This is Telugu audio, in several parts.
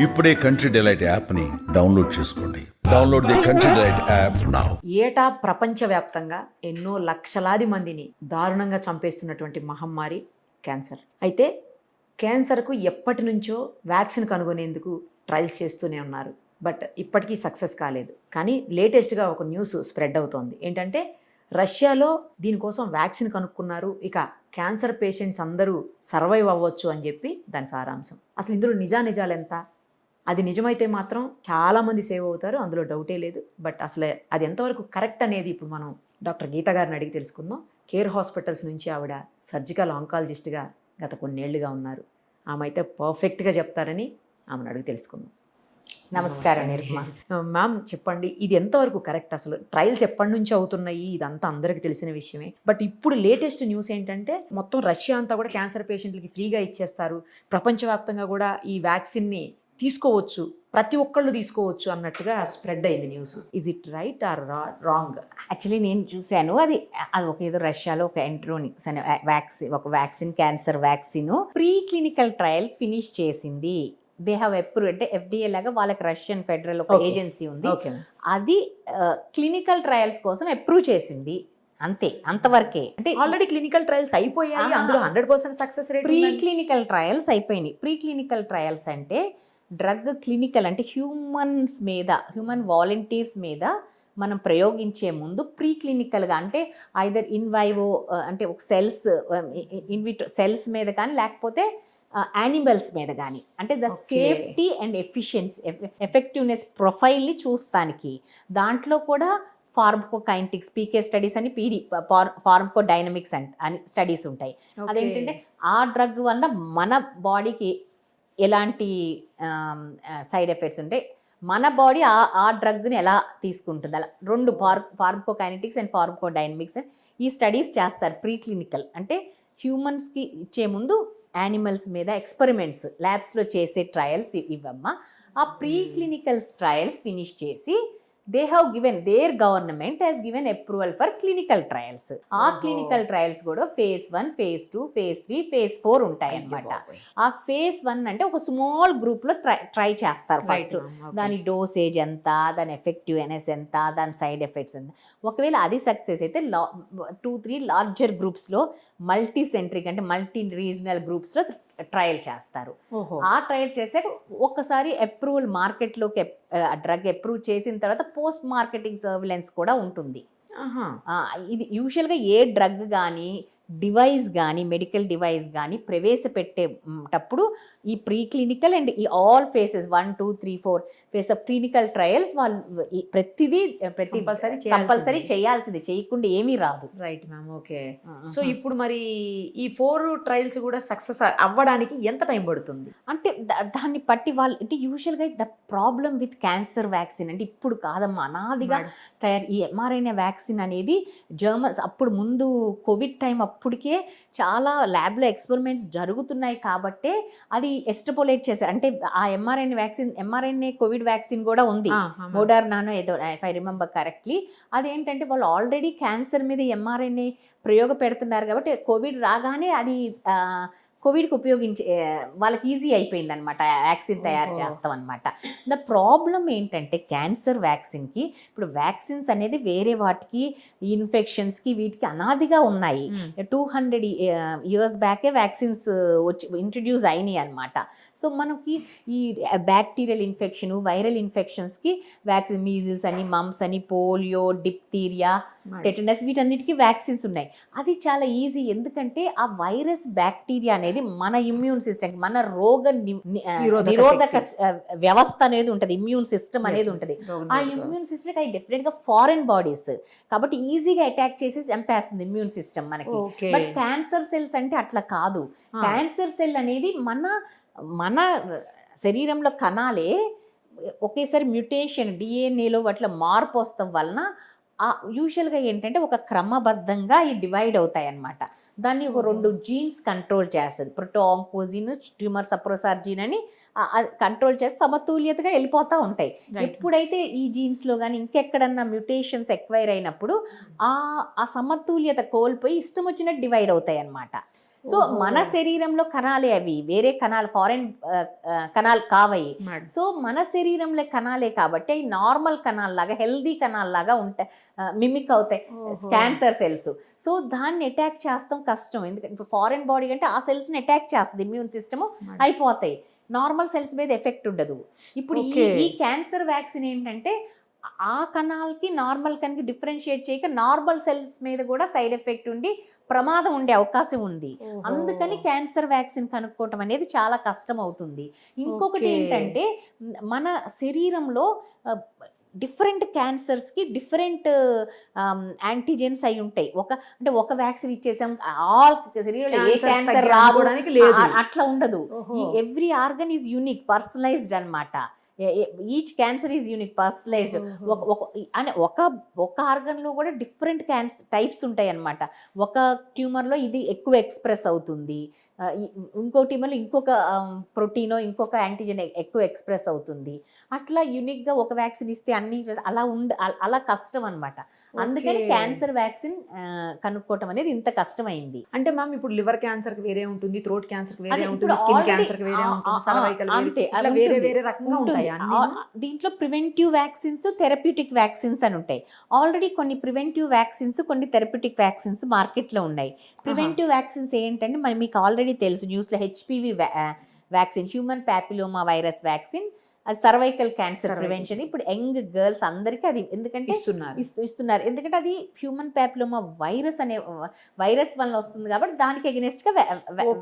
ఇప్పుడే కంట్రీ డిలైట్ యాప్ని డౌన్లోడ్ చేసుకోండి. Download the country delight app now. ఏటా ప్రపంచవ్యాప్తంగా ఎన్నో లక్షలాది మందిని దారుణంగా చంపేస్తున్నటువంటి మహమ్మారి క్యాన్సర్. అయితే క్యాన్సర్కు ఎప్పటి నుంచో వ్యాక్సిన్ కనుగొనేందుకు ట్రయల్స్ చేస్తూనే ఉన్నారు. బట్ ఇప్పటికీ సక్సెస్ కాలేదు. కానీ లేటెస్ట్గా ఒక న్యూస్ స్ప్రెడ్ అవుతోంది. ఏంటంటే రష్యాలో దీనికోసం వ్యాక్సిన్ కనుక్కున్నారు, ఇక క్యాన్సర్ పేషెంట్స్ అందరూ సర్వైవ్ అవ్వచ్చు అని చెప్పి దాని సారాంశం. అసలు ఇందులో నిజాలు ఎంత? అది నిజమైతే మాత్రం చాలామంది సేవ్ అవుతారు, అందులో డౌటే లేదు. బట్ అసలు అది ఎంతవరకు కరెక్ట్ అనేది ఇప్పుడు మనం డాక్టర్ గీత గారిని అడిగి తెలుసుకుందాం. కేర్ హాస్పిటల్స్ నుంచి ఆవిడ సర్జికల్ ఆంకాలజిస్ట్గా గత కొన్నేళ్లుగా ఉన్నారు. ఆమె అయితే పర్ఫెక్ట్గా చెప్తారని ఆమెను అడిగి తెలుసుకుందాం. నమస్కారం నిర్మా. మ్యామ్ చెప్పండి, ఇది ఎంతవరకు కరెక్ట్? అసలు ట్రయల్స్ ఎప్పటి నుంచి అవుతున్నాయి? ఇదంతా అందరికి తెలిసిన విషయమే. బట్ ఇప్పుడు లేటెస్ట్ న్యూస్ ఏంటంటే మొత్తం రష్యా అంతా కూడా క్యాన్సర్ పేషెంట్లకి ఫ్రీగా ఇచ్చేస్తారు, ప్రపంచవ్యాప్తంగా కూడా ఈ వ్యాక్సిన్ని తీసుకోవచ్చు, ప్రతి ఒక్కళ్ళు తీసుకోవచ్చు అన్నట్టుగా స్ప్రెడ్ అయింది news. Is it right are wrong? Actually నేను చూశాను, అది ఒక ఏదో రష్యాలో ఒక ఎంట్రోనిక్స్ అనే vaccine cancer vaccine pre clinical trials finish చేసింది. దే హ్యావ్ అప్రూవ్, అంటే FDA లాగా వాళ్ళకి రష్యన్ ఫెడరల్ ఒక ఏజెన్సీ ఉంది, అది క్లినికల్ ట్రయల్స్ కోసం అప్రూవ్ చేసింది. అంతే, అంతవరకే. అంటే ఆల్రెడీ క్లినికల్ ట్రయల్స్ అయిపోయాయి, అందులో 100% success rate. Pre clinical trials అయిపోయినాయి. ప్రీ క్లినికల్ ట్రయల్స్ అంటే డ్రగ్ క్లినికల్ అంటే హ్యూమన్ వాలంటీర్స్ మీద మనం ప్రయోగించే ముందు ప్రీ క్లినికల్గా, అంటే ఐదర్ ఇన్వైవో అంటే ఒక ఇన్విట్రో సెల్స్ మీద కానీ లేకపోతే యానిమల్స్ మీద కానీ, అంటే ద సేఫ్టీ అండ్ ఎఫెక్టివ్నెస్ ప్రొఫైల్ని చూస్తానికి. దాంట్లో కూడా ఫార్మకోకైనెటిక్స్ పీకే స్టడీస్ అని ఫార్మకోడైనమిక్స్ అని స్టడీస్ ఉంటాయి. అదేంటంటే ఆ డ్రగ్ వల్ల మన బాడీకి ఎలాంటి సైడ్ ఎఫెక్ట్స్ ఉంటాయి, మన బాడీ ఆ డ్రగ్ని ఎలా తీసుకుంటుంది, అలా రెండు ఫార్మకోకైనెటిక్స్ అండ్ ఫార్మకోడైనమిక్స్ ఈ స్టడీస్ చేస్తారు. ప్రీ క్లినికల్ అంటే హ్యూమన్స్కి ఇచ్చే ముందు యానిమల్స్ మీద ఎక్స్పెరిమెంట్స్ ల్యాబ్స్లో చేసే ట్రయల్స్ ఇవమ్మా. ఆ ప్రీ క్లినికల్ ట్రయల్స్ ఫినిష్ చేసి they have given, there government has given approval for clinical trials. ఆ క్లినికల్ ట్రయల్స్ కూడా phase 1, phase 2, phase 3, phase 4 ఉంటాయి అన్నమాట. ఆ phase 1 అంటే ఒక స్మాల్ గ్రూప్లో ట్రై చేస్తారు ఫస్ట్. దాని డోసేజ్ ఎంత, దాని ఎఫెక్టివ్నెస్ ఎంత, దాని సైడ్ ఎఫెక్ట్స్ ఎంత. ఒకవేళ అది సక్సెస్ అయితే 2-3 లార్జర్ గ్రూప్స్లో మల్టీ సెంట్రిక్ అంటే మల్టీ రీజనల్ గ్రూప్స్లో ట్రయల్ చేస్తారు. ఆ ట్రయల్ చేసాక ఒక్కసారి అప్రూవల్ మార్కెట్లోకి డ్రగ్ అప్రూవ్ చేసిన తర్వాత పోస్ట్ మార్కెటింగ్ సర్విలెన్స్ కూడా ఉంటుంది. ఇది యూజువల్గా ఏ డ్రగ్ కానీ డివైస్ కానీ మెడికల్ డివైస్ కానీ ప్రవేశపెట్టేటప్పుడు ఈ ప్రీ క్లినికల్ అండ్ ఈ all faces 1, 2, 3, 4 face of clinical trials వాళ్ళు ప్రతి కంపల్సరీ చేయాల్సింది, చేయకుండా ఏమీ రాదు. Right ma'am, okay. సో ఇప్పుడు మరి ఈ 4 ట్రయల్స్ కూడా సక్సెస్ అవ్వడానికి ఎంత టైం పడుతుంది? అంటే దాన్ని బట్టి వాళ్ళు, అంటే యూజువల్గా the problem with cancer vaccine అంటే ఇప్పుడు కాదమ్మా, అనాదిగా ఈ mRNA వ్యాక్సిన్ అనేది జర్మన్స్ అప్పుడు ముందు కోవిడ్ టైం అప్పటికే చాలా ల్యాబ్లో ఎక్స్పెరిమెంట్స్ జరుగుతున్నాయి కాబట్టే అది ఎస్టపోలేట్ చేశారు. అంటే ఆ mRNA కోవిడ్ వ్యాక్సిన్ కూడా ఉంది, మోడర్నానో ఏదో, ఇఫ్ ఐ రిమెంబర్ కరెక్ట్లీ. అదేంటంటే వాళ్ళు ఆల్రెడీ క్యాన్సర్ మీద mRNA ప్రయోగ పెడుతున్నారు కాబట్టి కోవిడ్ రాగానే అది కోవిడ్కి వాళ్ళకి ఈజీ అయిపోయింది అనమాట, వ్యాక్సిన్ తయారు చేస్తాం అనమాట. ద ప్రాబ్లం ఏంటంటే క్యాన్సర్ వ్యాక్సిన్కి ఇప్పుడు వ్యాక్సిన్స్ అనేది వేరే వాటికి ఇన్ఫెక్షన్స్కి వీటికి అనాదిగా ఉన్నాయి. 200 years బ్యాకే వ్యాక్సిన్స్ ఇంట్రడ్యూస్ అయినాయి అనమాట. సో మనకి ఈ బ్యాక్టీరియల్ ఇన్ఫెక్షన్, వైరల్ ఇన్ఫెక్షన్స్కి వ్యాక్సిన్, మీజిల్స్ అని, మమ్స్ అని, పోలియో, డిప్తీరియా, టెటనస్, వీటన్నిటికీ వ్యాక్సిన్స్ ఉన్నాయి. అది చాలా ఈజీ, ఎందుకంటే ఆ వైరస్ బ్యాక్టీరియా అనేది మన ఇమ్యూన్ సిస్టమ్, మన రోగ నిరోధక వ్యవస్థ అనేది ఉంటుంది, ఇమ్యూన్ సిస్టమ్ అనేది ఉంటుంది. ఆ ఇమ్యూన్ సిస్టమ్ అది డెఫినెట్గా ఫారెన్ బాడీస్ కాబట్టి ఈజీగా అటాక్ చేసి చంపేస్తుంది ఇమ్యూన్ సిస్టమ్ మనకి. బట్ క్యాన్సర్ సెల్స్ అంటే అట్లా కాదు. క్యాన్సర్ సెల్ అనేది మన శరీరంలో కణాలే ఒకేసారి మ్యుటేషన్ డిఎన్ఏలో అట్లా మార్పు వస్తాం వలన యూజువల్గా ఏంటంటే ఒక క్రమబద్ధంగా ఈ డివైడ్ అవుతాయి అన్నమాట. దాన్ని ఒక 2 జీన్స్ కంట్రోల్ చేస్తుంది, ప్రోటోఆంకోజిన్, ట్యూమర్ సప్రెసర్ జీన్ అని కంట్రోల్ చేసి సమతుల్యతగా వెళ్ళిపోతూ ఉంటాయి. ఎప్పుడైతే ఈ జీన్స్లో కానీ ఇంకెక్కడన్నా మ్యూటేషన్స్ ఎక్వైర్ అయినప్పుడు ఆ సమతుల్యత కోల్పోయి ఇష్టం వచ్చినట్టు డివైడ్ అవుతాయి అన్నమాట. సో ఓహో. మన శరీరంలో కణాలే అవి, వేరే కణాలు, ఫారెన్ కణాలు కావయి. మేడం. సో మన శరీరంలో కణాలే కాబట్టి అవి నార్మల్ కణాల్లాగా, హెల్దీ కణాల్లాగా ఉంటాయి, మిమిక్ అవుతాయి ఓహో. Cancer cells. సో దాన్ని అటాక్ చేస్తాం కష్టం, ఎందుకంటే ఇప్పుడు ఫారెన్ బాడీ అంటే ఆ సెల్స్ని అటాక్ చేస్తుంది ఇమ్యూన్ సిస్టమ్, మేడం. అయిపోతాయి. నార్మల్ సెల్స్ మీద ఎఫెక్ట్ ఉండదు. ఇప్పుడు Okay. ఈ క్యాన్సర్ వ్యాక్సిన్ ఏంటంటే ఆ కణాలకి నార్మల్ కణకి డిఫరెన్షియేట్ చేయక నార్మల్ సెల్స్ మీద కూడా సైడ్ ఎఫెక్ట్ ఉండి ప్రమాదం ఉండే అవకాశం ఉంది. ఓహో. అందుకని క్యాన్సర్ వ్యాక్సిన్ కనుక్కోవటం అనేది చాలా కష్టం అవుతుంది. ఇంకొకటి Okay. ఏంటంటే మన శరీరంలో డిఫరెంట్ క్యాన్సర్స్కి డిఫరెంట్ యాంటీజెన్స్ అయి ఉంటాయి. ఒక వ్యాక్సిన్ ఇచ్చేసాం ఆల్ శరీరంలో ఏ Cancers క్యాన్సర్ తగ్గి రాదు అనుకోవడానికి లేదు. అట్లా ఉండదు. ఓహో. Every organ is unique, personalised అనమాట. Each cancer is unique, personalised. ఒక ఆర్గన్లో కూడా డిఫరెంట్ క్యాన్సర్ టైప్స్ ఉంటాయి అన్నమాట. ఒక ట్యూమర్లో ఇది ఎక్కువ ఎక్స్ప్రెస్ అవుతుంది, ఇంకో ట్యూమర్లో ఇంకొక ప్రోటీనో ఇంకొక యాంటీజెన్ ఎక్కువ ఎక్స్ప్రెస్ అవుతుంది. అట్లా యూనిక్గా ఒక వ్యాక్సిన్ ఇస్తే అన్ని అలా కష్టం అనమాట. అందుకని Okay. క్యాన్సర్ వ్యాక్సిన్ కనుక్కోవటం అనేది ఇంత కష్టమైంది. అంటే మ్యామ్ ఇప్పుడు లివర్ క్యాన్సర్ కి వేరే ఉంటుంది, థ్రోట్ క్యాన్సర్ కి వేరే అది ఉంటుంది, ఇప్పుడు స్కిన్ already- క్యాన్సర్ కి వేరే ఉంటుంది, cervical వేరే, అంతే, ఇట్లా అది వేరే ఉంటుంది. వేరే రకంగా ఉంటుంది. ఉంటాయి అన్ని. దీంట్లో ప్రివెంటివ్ వ్యాక్సిన్స్, థెరప్యూటిక్ వ్యాక్సిన్స్ అని ఉంటాయి. ఆల్రెడీ కొన్ని ప్రివెంటివ్ వ్యాక్సిన్స్, కొన్ని థెరప్యూటిక్ వ్యాక్సిన్స్ మార్కెట్లో ఉన్నాయి. ప్రివెంటివ్ వ్యాక్సిన్స్ ఏంటంటే మరి మీకు ఆల్రెడీ తెలుసు, న్యూస్లో HPV vaccine, human papilloma virus vaccine, అది సర్వైకల్ క్యాన్సర్ Cervical. ప్రివెన్షన్. ఇప్పుడు యంగ్ గర్ల్స్ అందరికీ అది, ఎందుకంటే ఇస్తున్నారు. ఇస్తున్నారు, ఎందుకంటే అది హ్యూమన్ ప్యాపిలోమా వైరస్ అనే వైరస్ వల్ల వస్తుంది కాబట్టి దానికి అగెనిస్ట్ గా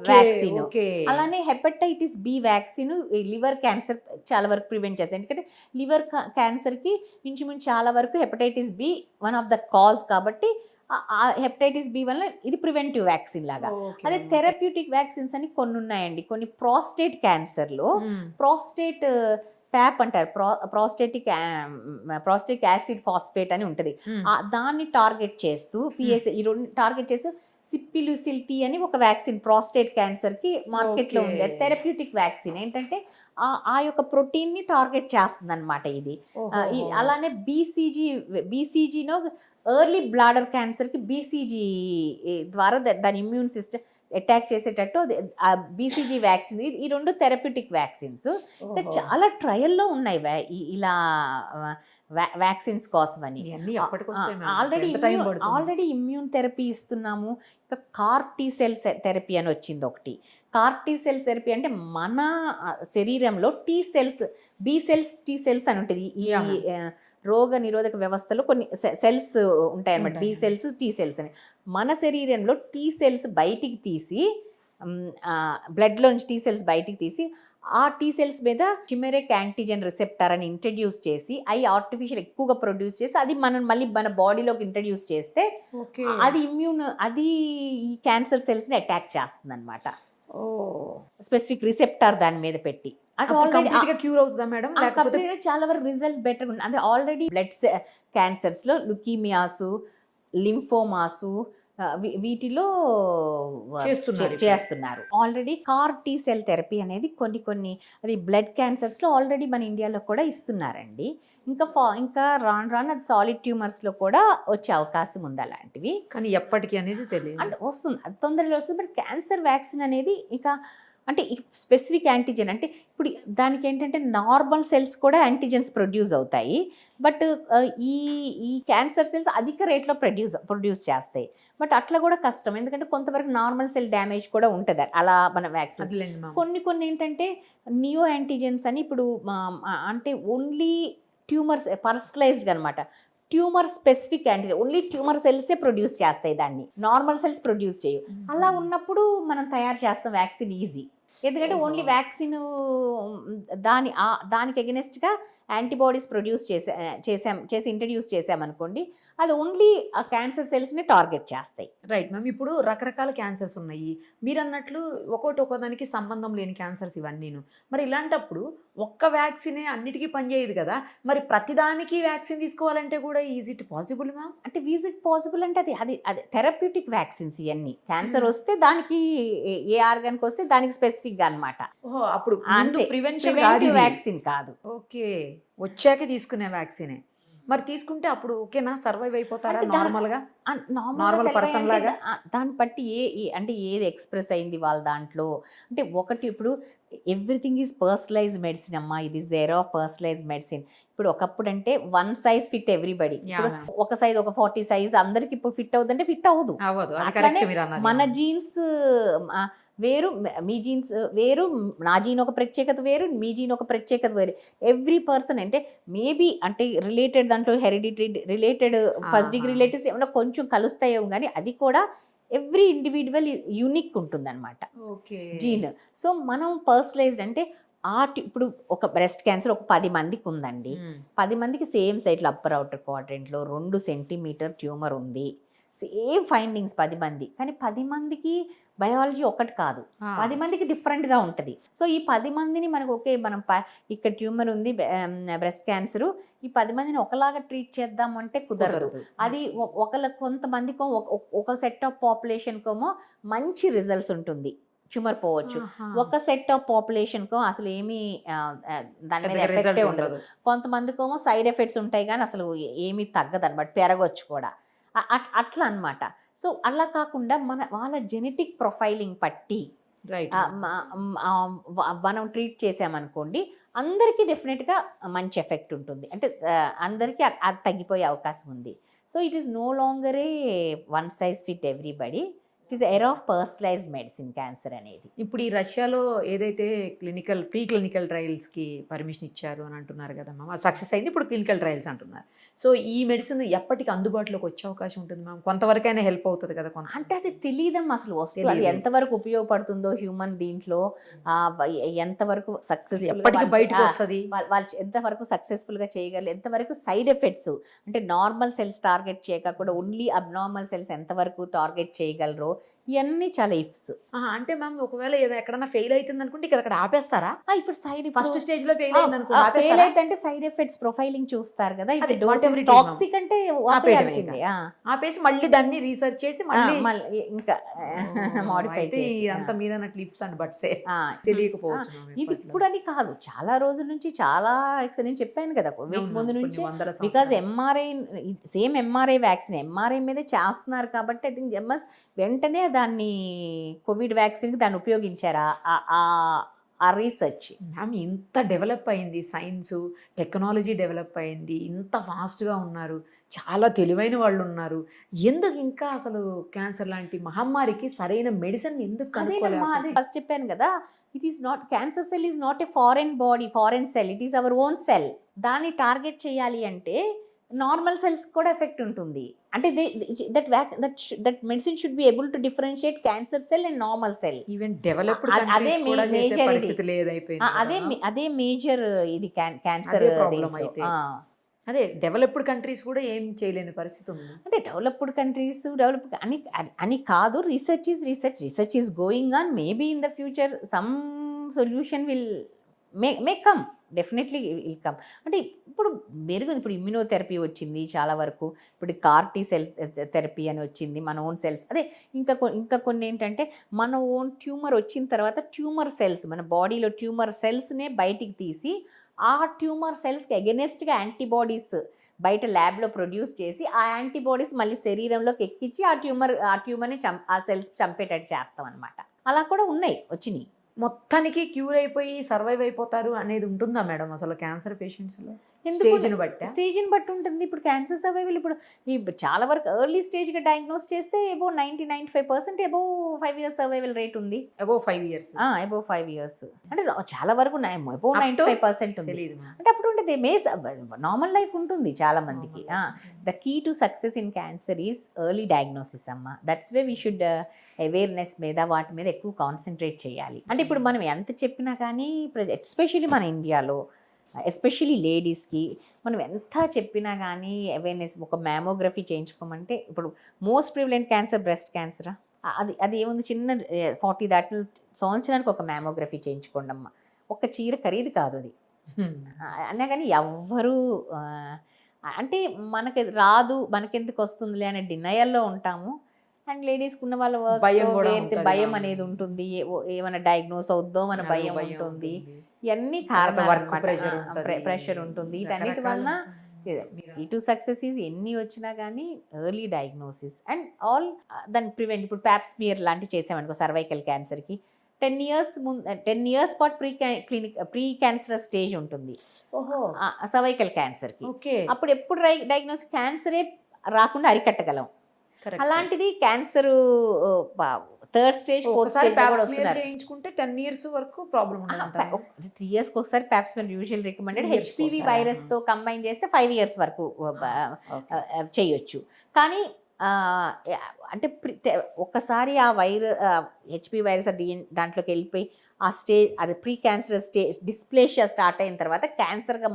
వ్యాక్సిన్. ఓకే. అలానే hepatitis B vaccine liver cancer చాలా వరకు ప్రివెంట్ చేస్తుంది. ఎందుకంటే లివర్ క్యాన్సర్కి ఇంచుమించు చాలా వరకు hepatitis B one of the cause కాబట్టి ఆ హెపటైటిస్ బి వల్ల ఇది ప్రివెంటివ్ వ్యాక్సిన్ లాగా. ఓకే. అదే థెరప్యూటిక్ వ్యాక్సిన్స్ అని కొన్ని ఉన్నాయండి. కొన్ని ప్రాస్టేట్ క్యాన్సర్లో ప్రాస్టేట్ ప్యాప్ అంటారు, ప్రాస్టేటిక్ యాసిడ్ ఫాస్ఫేట్ అని ఉంటుంది. దాన్ని టార్గెట్ చేస్తూ పిఎస్ఏ ఈ రెండు టార్గెట్ చేస్తూ సిప్పిలుసిల్ టీ అని ఒక వ్యాక్సిన్ ప్రాస్టేట్ క్యాన్సర్కి మార్కెట్లో ఉంది. అది థెరప్యూటిక్ వ్యాక్సిన్. ఏంటంటే ఆ యొక్క ప్రోటీన్ని టార్గెట్ చేస్తుంది అనమాట ఇది. అలానే బీసీజీనో ఎర్లీ బ్లాడర్ క్యాన్సర్కి బీసీజీ ద్వారా దాని ఇమ్యూన్ సిస్టమ్ అటాక్ చేసేటట్టు బీసీజీ వ్యాక్సిన్. ఈ రెండు థెరప్యూటిక్ వ్యాక్సిన్స్. ఇంకా చాలా ట్రయల్లో ఉన్నాయి ఇలా వ్యాక్సిన్స్ కోసమని. ఆల్రెడీ ఇమ్యూన్ థెరపీ ఇస్తున్నాము. ఇంకా కార్ టీ సెల్స్ థెరపీ అని వచ్చింది ఒకటి. కార్ టీ సెల్స్ థెరపీ అంటే మన శరీరంలో T cells, B cells, T cells అని ఉంటుంది. ఈ రోగ నిరోధక వ్యవస్థలో కొన్ని సెల్స్ ఉంటాయి అన్నమాట, బి సెల్స్, టీ సెల్స్ అని. మన శరీరంలో టీ సెల్స్ బయటికి తీసి, బ్లడ్లోంచి టీ సెల్స్ బయటికి తీసి ఆ టీ సెల్స్ మీద చిమెరిక్ యాంటీజెన్ రిసెప్టర్ అని ఇంట్రడ్యూస్ చేసి, అవి ఆర్టిఫిషియల్ ఎక్కువగా ప్రొడ్యూస్ చేసి అది మనం మళ్ళీ మన బాడీలోకి ఇంట్రడ్యూస్ చేస్తే అది అది ఈ క్యాన్సర్ సెల్స్ని అటాక్ చేస్తుంది అనమాట. స్పెసిఫిక్ రిసెప్టర్ దాని మీద పెట్టి. అది ఆల్రెడీ క్యూర్ అవుతుందా మేడం? లేకపోతే చాలా వరకు రిజల్ట్స్ బెటర్ ఉన్నాయి. అది ఆల్రెడీ బ్లడ్ క్యాన్సర్స్లో లుకీమియాసు, లింఫోమాసు వీటిలో చేస్తున్నారు. Already car T cell therapy అనేది కొన్ని అది బ్లడ్ క్యాన్సర్స్లో ఆల్రెడీ మన ఇండియాలో కూడా ఇస్తున్నారండి. ఇంకా రాను అది సాలిడ్ ట్యూమర్స్లో కూడా వచ్చే అవకాశం ఉంది అలాంటివి. కానీ ఎప్పటికీ అనేది తెలియదు. అంటే వస్తుంది, అది తొందరలో వస్తుంది. బట్ క్యాన్సర్ వ్యాక్సిన్ అనేది ఇక అంటే స్పెసిఫిక్ యాంటీజెన్ అంటే ఇప్పుడు దానికి ఏంటంటే నార్మల్ సెల్స్ కూడా యాంటీజెన్స్ ప్రొడ్యూస్ అవుతాయి. బట్ ఈ క్యాన్సర్ సెల్స్ అధిక రేట్లో ప్రొడ్యూస్ చేస్తాయి. బట్ అట్లా కూడా కష్టం, ఎందుకంటే కొంతవరకు నార్మల్ సెల్ డ్యామేజ్ కూడా ఉంటుంది అలా మన వ్యాక్సిన్స్. కొన్ని ఏంటంటే నియో యాంటీజెన్స్ అని ఇప్పుడు అంటే ఓన్లీ ట్యూమర్స్ పర్సనలైజ్డ్ అనమాట. Tumour specific antigen only tumour సెల్సే ప్రొడ్యూస్ చేస్తాయి, దాన్ని నార్మల్ సెల్స్ ప్రొడ్యూస్ చేయవు. అలా ఉన్నప్పుడు మనం తయారు చేస్తాం వ్యాక్సిన్ ఈజీ. ఎందుకంటే ఓన్లీ వ్యాక్సిన్ దానికి అగెనిస్ట్గా యాంటీబాడీస్ ప్రొడ్యూస్ చేసి ఇంట్రడ్యూస్ చేసామనుకోండి, అది ఓన్లీ ఆ క్యాన్సర్ సెల్స్ని టార్గెట్ చేస్తాయి. Right ma'am. ఇప్పుడు రకరకాల క్యాన్సర్స్ ఉన్నాయి మీరు అన్నట్లు, ఒక్కోదానికి సంబంధం లేని క్యాన్సర్స్ ఇవన్నీను. మరి ఇలాంటప్పుడు ఒక్క వ్యాక్సినే అన్నిటికీ పనిచేయదు కదా, మరి ప్రతిదానికి వ్యాక్సిన్ తీసుకోవాలంటే కూడా ఈజీ టు పాసిబుల్ మ్యామ్? అంటే ఈజీ పాసిబుల్ అంటే అది థెరప్యూటిక్ వ్యాక్సిన్స్ ఇవన్నీ. క్యాన్సర్ వస్తే దానికి ఏ ఆర్గాన్కి వస్తే దానికి స్పెసిఫిక్గా అనమాట. అప్పుడు ప్రివెన్షన్ వ్యాక్సిన్ కాదు. ఓకే, వచ్చాక తీసుకునే వ్యాక్సినే. మరి తీసుకుంటే అప్పుడు ఓకేనా, సర్వైవ్ అయిపోతారా నార్మల్గా? Normal person లాగా? దాన్ని బట్టి అంటే ఏది ఎక్స్ప్రెస్ అయింది వాళ్ళ దాంట్లో. అంటే ఒకటి ఇప్పుడు ఎవ్రీథింగ్ ఈజ్ పర్సనలైజ్ మెడిసిన్ అమ్మా, ఇది జీరో ఆఫ్ పర్సనలైజ్ మెడిసిన్. ఇప్పుడు ఒకప్పుడు అంటే వన్ సైజ్ ఫిట్ ఎవ్రీబడి. ఇప్పుడు ఒక సైజ్ ఒక 40 సైజ్ అందరికి ఇప్పుడు ఫిట్ అవుతుందంటే ఫిట్ అవ్వదు. అట్లానే మన జీన్స్ వేరు, మీ జీన్స్ వేరు, నా జీన్ ఒక ప్రత్యేకత వేరు, మీ జీన్ ఒక ప్రత్యేకత వేరు. ఎవ్రీ పర్సన్ అంటే మేబీ అంటే రిలేటెడ్ దాంట్లో hereditary related first degree relatives ఏమైనా కొంచెం కలుస్తాయేమో, కానీ అది కూడా ఎవ్రీ ఇండివిజువల్ యూనిక్ ఉంటుంది అనమాట జీన్. సో మనం పర్సనలైజ్డ్ అంటే ఇప్పుడు ఒక బ్రెస్ట్ క్యాన్సర్ ఒక 10 మందికి ఉందండి. 10 మందికి సేమ్ సైట్లో అప్పర్ అవుటర్ క్వాడ్రంట్లో 2 సెంటీమీటర్ ట్యూమర్ ఉంది, సేమ్ ఫైండింగ్స్ 10 మంది, కానీ 10 మందికి బయాలజీ ఒకటి కాదు, 10 మందికి డిఫరెంట్గా ఉంటుంది. సో ఈ 10 మందిని మనకు ఓకే మనం ఇక్కడ ట్యూమర్ ఉంది బ్రెస్ట్ క్యాన్సరు, ఈ 10 మందిని ఒకలాగా ట్రీట్ చేద్దాం అంటే కుదరదు. అది కొంతమందికో ఒక సెట్ ఆఫ్ పాపులేషన్కేమో మంచి రిజల్ట్స్ ఉంటుంది, ట్యూమర్ పోవచ్చు. ఒక సెట్ ఆఫ్ పాపులేషన్కో అసలు ఏమీ దాని మీద ఎఫెక్టే ఉండదు. కొంతమందికేమో సైడ్ ఎఫెక్ట్స్ ఉంటాయి కానీ అసలు ఏమీ తగ్గదు అనమాట, పెరగవచ్చు కూడా, అట్లా అనమాట. సో అలా కాకుండా వాళ్ళ జెనెటిక్ ప్రొఫైలింగ్ పట్టి మనం ట్రీట్ చేసామనుకోండి, అందరికీ డెఫినెట్గా మంచి ఎఫెక్ట్ ఉంటుంది, అంటే అందరికీ అది తగ్గిపోయే అవకాశం ఉంది. So it is no longer a one size fit everybody, it is era of personalised medicine cancer అనేది. ఇప్పుడు ఈ రష్యాలో ఏదైతే ప్రీ క్లినికల్ ట్రయల్స్కి పర్మిషన్ ఇచ్చారు అని అంటున్నారు కదమ్మా, అది సక్సెస్ అయింది, ఇప్పుడు క్లినికల్ ట్రయల్స్ అంటున్నారు. సో ఈ మెడిసిన్ ఎప్పటికి అందుబాటులోకి వచ్చే అవకాశం ఉంటుంది మ్యామ్? కొంతవరకైనా హెల్ప్ అవుతుంది కదా కొంత? అంటే అది తెలియదమ్మా అసలు వస్తుంది, అది ఎంతవరకు ఉపయోగపడుతుందో హ్యూమన్ దీంట్లో, ఎంతవరకు సక్సెస్ఫుల్ బయటకు వస్తుంది, వాళ్ళు ఎంతవరకు సక్సెస్ఫుల్గా చేయగలరు, ఎంతవరకు సైడ్ ఎఫెక్ట్స్ అంటే నార్మల్ సెల్స్ టార్గెట్ చేయకుండా ఓన్లీ అబ్నార్మల్ సెల్స్ ఎంతవరకు టార్గెట్ చేయగలరో, ఇవన్నీ చాలా ఇఫ్స్. అంటే మ్యామ్ ఒకవేళ ఎక్కడన్నా ఫెయిల్ అవుతుంది అనుకుంటే ఇక్కడ ఆపేస్తారా? ఇప్పుడు ఫస్ట్ స్టేజ్ లో ఫెయిల్ ఫెయిల్ అయితే సైడ్ ఎఫెక్ట్స్ ప్రొఫైలింగ్ చూస్తారు కదా, టాక్సిక్ అంటే ఆపేయాల్సిందే, ఆపేసి మళ్ళీ దాన్ని రీసెర్చ్ చేసి మళ్ళీ ఇంకా మాడిఫై చేసి అంత మీద లిప్స్ అండ్ బట్సే తెలియకపోవచ్చు. ఇది ఇప్పుడు అని కాదు, చాలా రోజుల నుంచి, చాలా నేను చెప్పాను కదా ముందు నుంచి, because MRI same MRI vaccine MRI మీద చేస్తున్నారు కాబట్టి ఐ థింక్ ఎంఎస్ వెంటనే దాన్ని కోవిడ్ వ్యాక్సిన్కి దాన్ని ఉపయోగించారా ఆ రీసెర్చ్. మ్యామ్ ఇంత డెవలప్ అయింది, సైన్స్ టెక్నాలజీ డెవలప్ అయింది, ఇంత ఫాస్ట్గా ఉన్నారు, చాలా తెలివైన వాళ్ళు ఉన్నారు, ఎందుకు ఇంకా అసలు క్యాన్సర్ లాంటి మహమ్మారికి సరైన మెడిసిన్ ఎందుకు? అదే ఫస్ట్ చెప్పాను కదా, it is not cancer cell is not a foreign body, foreign cell, it is our own cell. దాన్ని టార్గెట్ చేయాలి అంటే నార్మల్ సెల్స్ కూడా ఎఫెక్ట్ ఉంటుంది, అంటే that medicine should be able to differentiate cancer cell and normal cell. Even developed అదే మేజర్ ఇది క్యాన్సర్ ప్రాబ్లం అయితే. అదే డెవలప్డ్ కంట్రీస్ కూడా ఏం చేయలేని పరిస్థితి ఉంది. అంటే డెవలప్డ్ కంట్రీస్ అని కాదు, research is going on, maybe in the future some solution will may come, definitely will come. అంటే ఇప్పుడు మెరుగు, ఇప్పుడు ఇమ్యూనోథెరపీ వచ్చింది చాలా వరకు, ఇప్పుడు CAR-T సెల్ థెరపీ అని వచ్చింది, మన ఓన్ సెల్స్. అదే ఇంకా కొన్ని ఏంటంటే మన ఓన్ ట్యూమర్ వచ్చిన తర్వాత ట్యూమర్ సెల్స్, మన బాడీలో ట్యూమర్ సెల్స్నే బయటికి తీసి ఆ ట్యూమర్ సెల్స్కి అగెనెస్ట్గా యాంటీబాడీస్ బయట ల్యాబ్లో ప్రొడ్యూస్ చేసి ఆ యాంటీబాడీస్ మళ్ళీ శరీరంలోకి ఎక్కించి ఆ ట్యూమర్ని ఆ సెల్స్ చంపేటట్టు చేస్తాం అనమాట. అలా కూడా వచ్చినాయి. మొత్తానికి క్యూర్ అయిపోయి సర్వైవ్ అయిపోతారు అనేది ఉంటుందా మేడం అసలు క్యాన్సర్ పేషెంట్స్లో? స్టేజ్ని బట్టి ఉంటుంది. ఇప్పుడు క్యాన్సర్ సర్వైవల్ ఇప్పుడు చాలా వరకు ఎర్లీ స్టేజ్గా డయాగ్నోస్ చేస్తే above 90-95% above 5 years survival rate ఉంది. అబౌవ్ 5 years అంటే చాలా వరకు అబౌవ్ 95% ఉంది. అంటే అప్పుడు ఉంటుంది నార్మల్ లైఫ్ ఉంటుంది చాలా మందికి. The key to success in cancer is early diagnosis అమ్మ. That's way we should awareness మీద వాటి మీద ఎక్కువ కాన్సన్ట్రేట్ చేయాలి. అంటే ఇప్పుడు మనం ఎంత చెప్పినా కానీ ఎస్పెషల్లీ మన ఇండియాలో ఎస్పెషల్లీ లేడీస్కి మనం ఎంత చెప్పినా కానీ అవేర్నెస్, ఒక మ్యామోగ్రఫీ చేయించుకోమంటే ఇప్పుడు మోస్ట్ ప్రివలెంట్ క్యాన్సర్ బ్రెస్ట్ క్యాన్సరా, అది ఏముంది, చిన్న 40 దాటిన సంవత్సరానికి ఒక మ్యామోగ్రఫీ చేయించుకోండి అమ్మ. ఒక చీర ఖరీదు కాదు అది. అన్నా కానీ ఎవ్వరూ అంటే మనకి రాదు, మనకెందుకు వస్తుందిలే అనే డినయల్లో ఉంటాము. అండ్ లేడీస్కి ఉన్న వాళ్ళ భయం అనేది ఉంటుంది, ఏమైనా డయాగ్నోస్ అవుద్దో మన భయం ఉంటుంది, ఇవన్నీ కారణాలు, ప్రెషర్ ఉంటుంది. వీటన్నిటి వలన ఈ టు సక్సెస్ ఈజ్ ఎన్ని వచ్చినా కానీ ఎర్లీ డయాగ్నోసిస్ అండ్ ఆల్ దాన్ని ప్రివెంట్. ఇప్పుడు ప్యాప్స్మియర్ లాంటివి చేసామనుకో సర్వైకల్ క్యాన్సర్కి 10 years పాటు ప్రీ క్యాన్సరస్ స్టేజ్ ఉంటుంది ఓహో సర్వైకల్ క్యాన్సర్కి. ఓకే అప్పుడు ఎప్పుడు డయాగ్నోస్ క్యాన్సరే రాకుండా అరికట్టగలం. అలాంటిది cancer 3rd stage 4th stage కూడా వస్తున్నారు. చేయించుకుంటే 10 years వరకు ప్రాబ్లం ఉండదు. 3 yearsకి ఒకసారి ప్యాప్స్మియర్ యూజువల్ రికమెండెడ్. హెచ్పివి వైరస్తో కంబైన్ చేస్తే 5 years వరకు చేయొచ్చు. కానీ అంటే ఒక్కసారి ఆ హెచ్పి వైరస్ దాంట్లోకి వెళ్ళిపోయి ఆ స్టేజ్ అది pre cancer stage dysplasia start అయిన తర్వాత క్యాన్సర్గా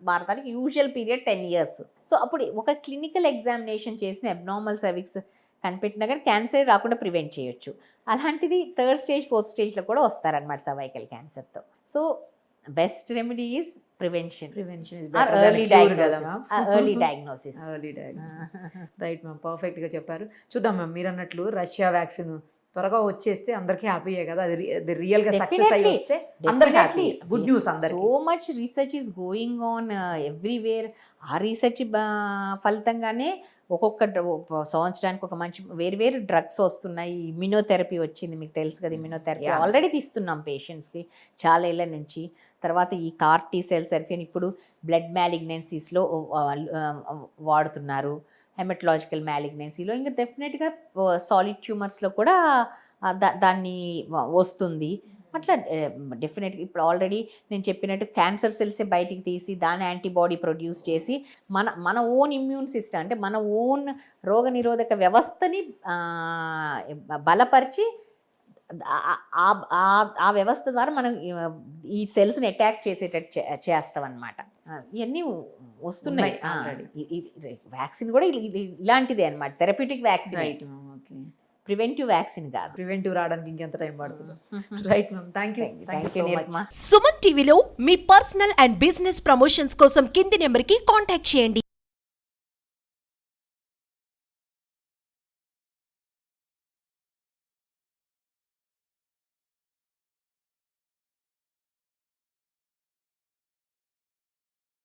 మారడానికి యూజువల్ పీరియడ్ 10 years. సో అప్పుడు ఒక క్లినికల్ ఎగ్జామినేషన్ చేసిన అబ్నార్మల్ సర్విక్స్ కనిపెట్టినా కానీ క్యాన్సర్ రాకుండా ప్రివెంట్ చేయొచ్చు. అలాంటిది 3rd స్టేజ్ 4th స్టేజ్లో కూడా వస్తారనమాట సర్వైకల్ క్యాన్సర్తో. So best remedy is prevention early diagnosis. Right ma'am, perfect గా చెప్పారు. చూద్దాం మ్యామ్, మీరు అన్నట్లు రష్యా వ్యాక్సిన్ త్వరగా వచ్చేస్తే అందరికీ హ్యాపీయే కదా, అది రియల్ గా సక్సెస్ అయ్యి వస్తే అందరికీ హ్యాపీ. గుడ్ న్యూస్ అందరికీ. So much research is going on everywhere. ఆ రీసెర్చ్ ఫలితంగానే ఒక్కొక్క సంవత్సరానికి ఒక మంచి వేరు డ్రగ్స్ వస్తున్నాయి. ఇమ్యూనోథెరపీ వచ్చింది, మీకు తెలుసు కదా. ఇమ్యూనోథెరపీ ఆల్రెడీ తీస్తున్నాం పేషెంట్స్కి చాలా ఏళ్ళ నుంచి. తర్వాత ఈ CAR T cell థెరపీ అని ఇప్పుడు బ్లడ్ మ్యాలిగ్నెన్సీస్లో వాడుతున్నారు, హెమటలాజికల్ మ్యాలిగ్నెన్సీలో. ఇంకా డెఫినెట్గా సాలిడ్ ట్యూమర్స్లో కూడా దాన్ని వస్తుంది. అట్లా డెఫినెట్గా ఇప్పుడు ఆల్రెడీ నేను చెప్పినట్టు క్యాన్సర్ సెల్సే బయటికి తీసి దాని యాంటీబాడీ ప్రొడ్యూస్ చేసి మన ఓన్ ఇమ్యూన్ సిస్టమ్ అంటే మన ఓన్ రోగనిరోధక వ్యవస్థని బలపరిచి ఆ వ్యవస్థ ద్వారా మనం ఈ సెల్స్ని అటాక్ చేసేటట్టు చేస్తాం అన్నమాట. ఇవన్నీ వస్తున్నాయి. వ్యాక్సిన్ కూడా ఇలాంటిదే అన్నమాట, థెరప్యూటిక్ వ్యాక్సిన్. ప్రివెంటివ్ వ్యాక్సిన్ కాదు. ప్రివెంటివ్ రావడానికి ఇంకెంత టైం పడుతుంది. Right ma'am, thank you so much. Suman టీవీలో మీ పర్సనల్ అండ్ బిజినెస్ ప్రమోషన్స్ కోసం కింది నెంబర్కి కాంటాక్ట్ చేయండి.